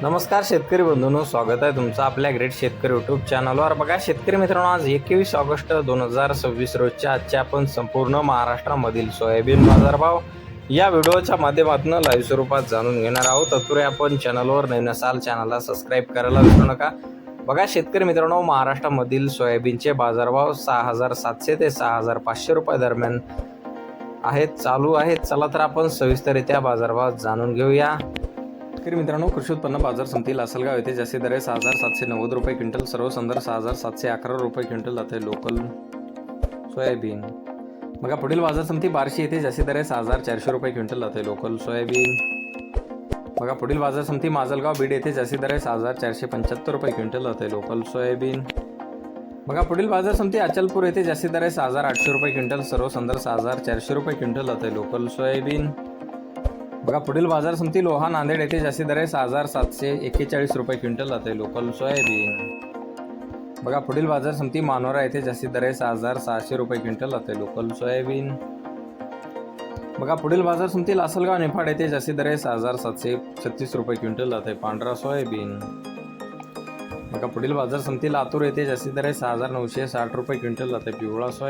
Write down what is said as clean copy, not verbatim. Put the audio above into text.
नमस्कार शेतकरी बंधूंनो, स्वागत आहे तुमचं आपल्या ग्रेट शेतकरी यूट्यूब चॅनलवर। बघा शेतकरी मित्रांनो, आज 21 ऑगस्ट 2026 रोजच्या आजच्या आपण संपूर्ण महाराष्ट्रामधील सोयाबीन बाजारभाव या व्हिडिओच्या माध्यमातून लाईव्ह स्वरूपात जाणून घेणार आहोत। तत्पूर्वी आपण चॅनलवर नवीन असाल चॅनलला सबस्क्राइब करायला विसरू नका। बघा शेतकरी मित्रांनो, महाराष्ट्रामधील सोयाबीनचे बाजारभाव 6700 ते 6500 रुपये दरम्यान चालू आहेत। चला तर आपण सविस्तररित्या बाजारभाव जाणून घेऊया। शेतकरी मित्रांनो, कृषी उत्पन्न बाजार समिती लासलगाव येथे जास्तीत दर 6790 रुपये क्विंटल, सर्वसाधारण 6711 रुपये क्विंटल जाते लोकल सोयाबीन। बघा पुढील बाजार समिती बार्शी येथे जास्तीत दर 6400 रुपये क्विंटल जाते लोकल सोयाबीन। बघा पुढील बाजार समिती माजलगाव बीड येथे जास्तीत दर 6475 रुपये क्विंटल जाते लोकल सोयाबीन। बघा पुढील बाजार समिती अचलपूर येथे जास्तीत दर 6800 रुपये क्विंटल, सर्वसाधारण 6400 रुपये क्विंटल जाते लोकल सोयाबीन। बघा पुढील बाजार समिती लोहा नांदेड येथे जास्तीत दर 6741 रुपये क्विंटल जाते लोकल सोयाबीन। बघा पुढील बाजार समिती मानोरा येथे जास्तीत दर 6600 रुपये क्विंटल जाते लोकल सोयाबीन। बघा पुढील बाजार समिती लासलगाव निफाड येथे जास्तीत दर 6736 रुपये क्विंटल जाते पांढरा सोयाबीन। बघा पुढील बाजार समिती लातूर येथे जास्तीत दर 6960 रुपये क्विंटल जाते पिवळा सोयाबीन।